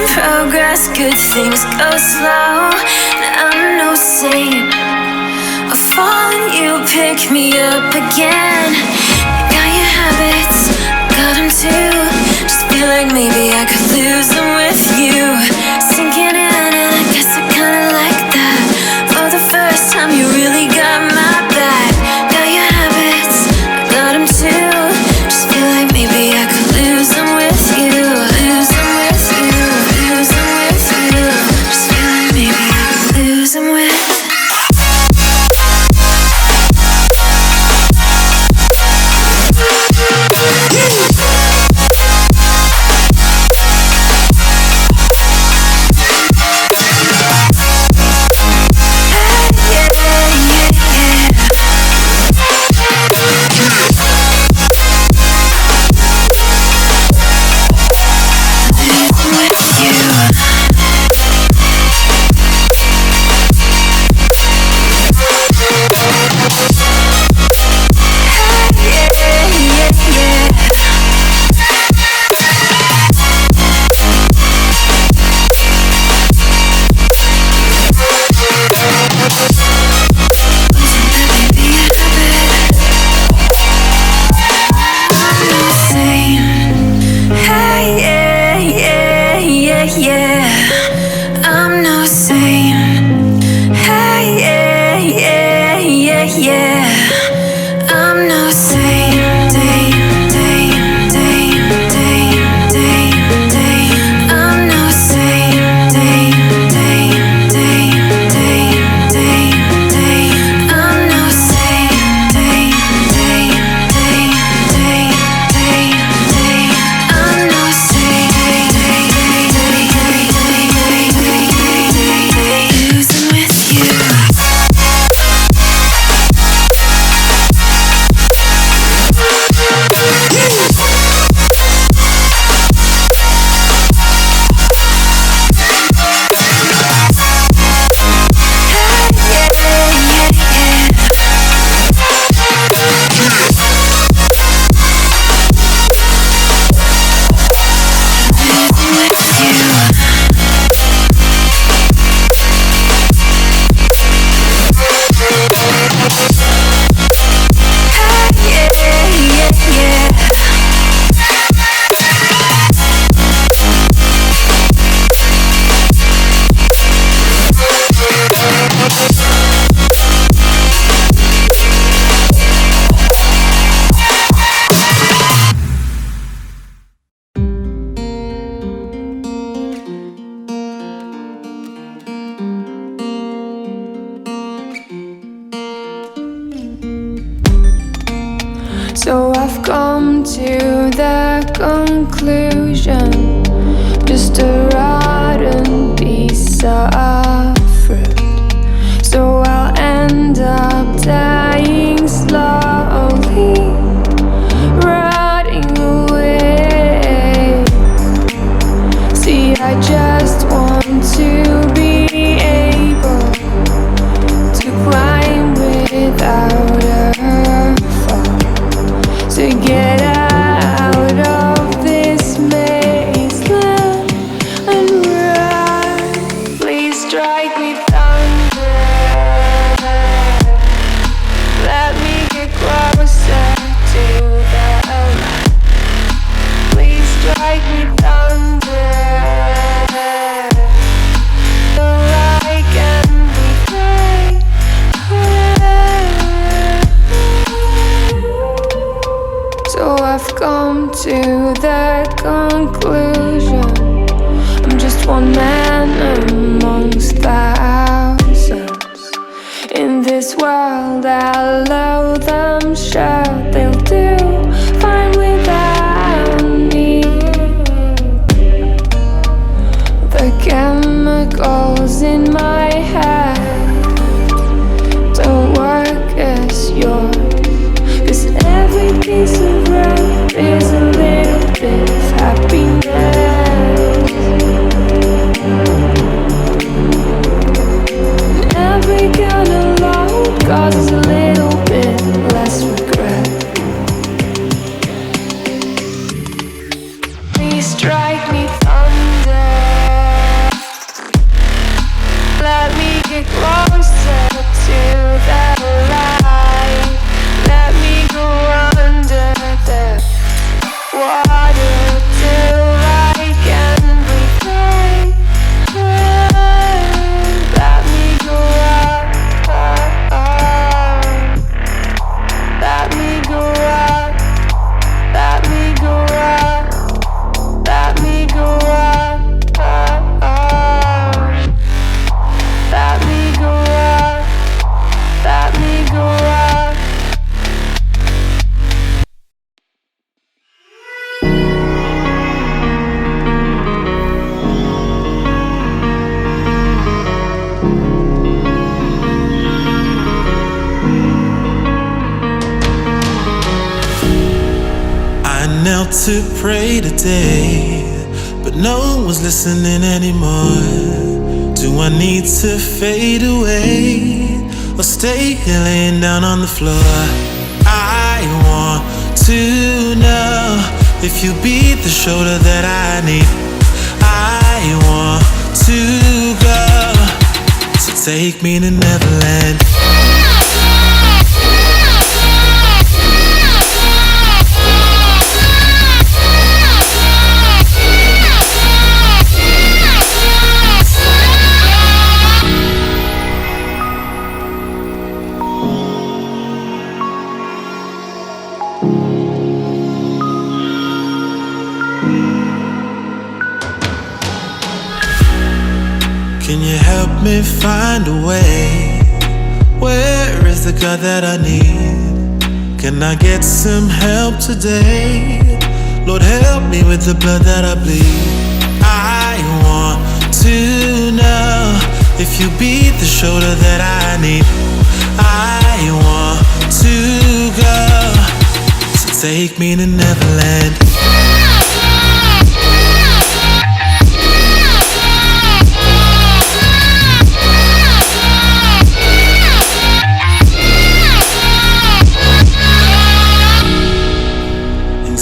progress, good things go slow. And I'm no saint. I fall and you pick me up again. You got your habits, got them too. Just feel like maybe I could lose them with you. Sinking in and I guess I kinda like that. For the first time you really got my back. Got your habits, I got them too. Just feel like maybe I could lose them with you. Lose them with you, lose them with you. Just feel like maybe I could lose them with you. So I've come to the conclusion, just a rotten piece of fruit. So I'll end up dying slowly, rotting away. See, I just want to be able to climb without a fall, to get out of this maze and run. Please out to pray today, but no one's listening anymore. Do I need to fade away or stay here laying down on the floor? I want to know if you be the shoulder that I need. I want to go, so take me to Neverland. Can you help me find a way? Where is the God that I need? Can I get some help today? Lord, help me with the blood that I bleed. I want to know if you be the shoulder that I need. I want to go, so take me to Neverland.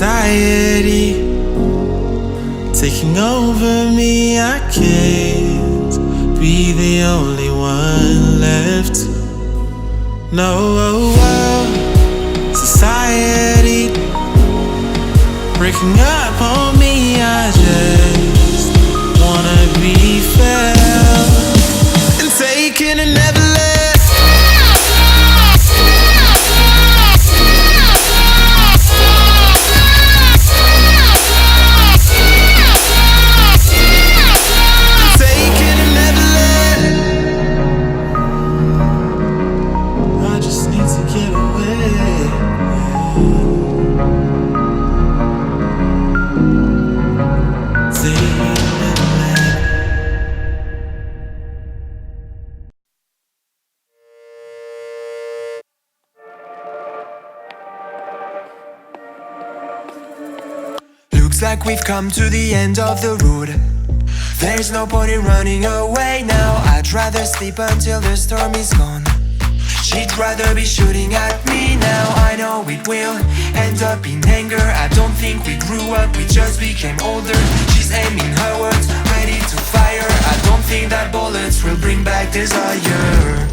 Anxiety taking over me, I can't be the only one left. No, society breaking up on me, I just wanna be felt and taken to Neverland. Looks like we've come to the end of the road. There's no point in running away now. I'd rather sleep until the storm is gone. She'd rather be shooting at me now. I know it will end up in anger. I don't think we grew up, we just became older. She's aiming her words, ready to fire. I don't think that bullets will bring back desire.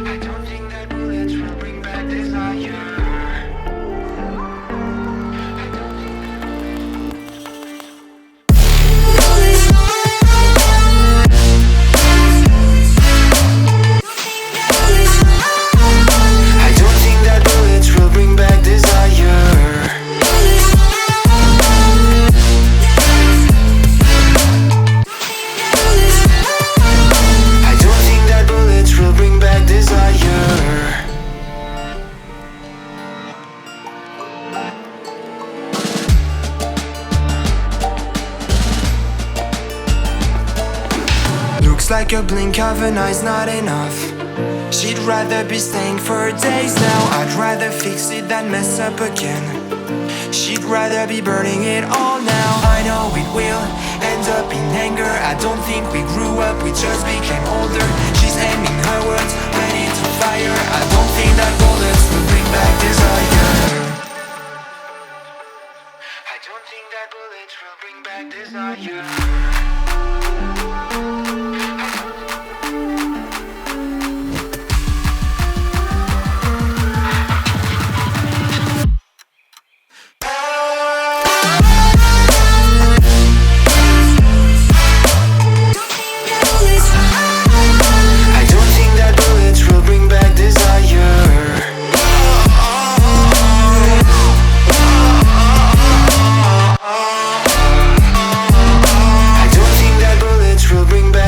I don't think that bullets will bring back desire. Looks like a blink of an eye's not enough. She'd rather be staying for days now. I'd rather fix it than mess up again. She'd rather be burning it all now. I know it will end up in anger. I don't think we grew up, we just became older. She's aiming her words, ready to fire. I don't think that bullets will bring back desire. I don't think that bullets will bring back desire. Bring back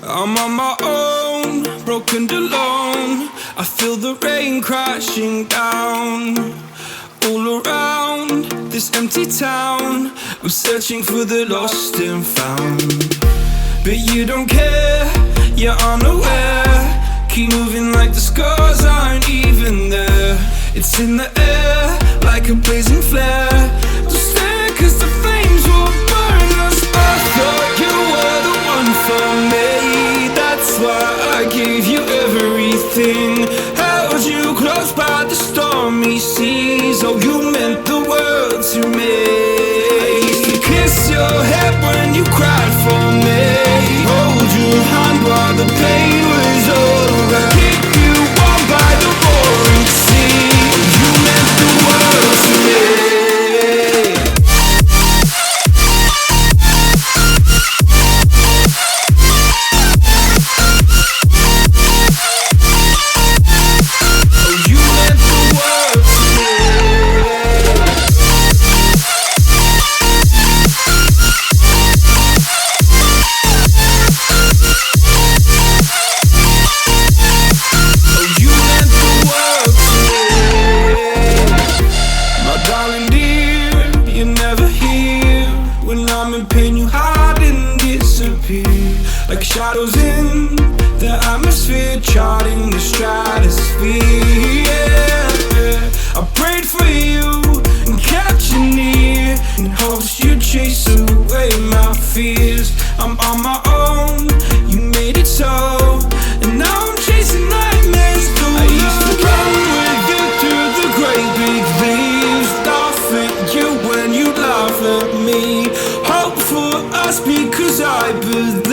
I'm on my own, broken and alone. I feel the rain crashing down all around this empty town. I'm searching for the lost and found, but you don't care, you're unaware. Keep moving like the scars aren't even there. It's in the air like a blazing flare. Don't stare 'cause the flames will burn us. I thought you were the one for me. That's why I gave you everything. Held you close by the stormy seas. Oh, you meant the world to me. I used to kiss your head when you cried for me. Hold your hand while the pain was over. Keep you warm by the roaring sea. Oh, you meant the world to me. Like shadows in the atmosphere, charting the stratosphere. Yeah. I prayed for you and kept you near in hopes you'd chase away my fears. I'm on my own, you made it so, and now I'm chasing nightmares too. I used to run with you through the great big leaves, laugh at you when you laugh at me. Hope for us because I believe.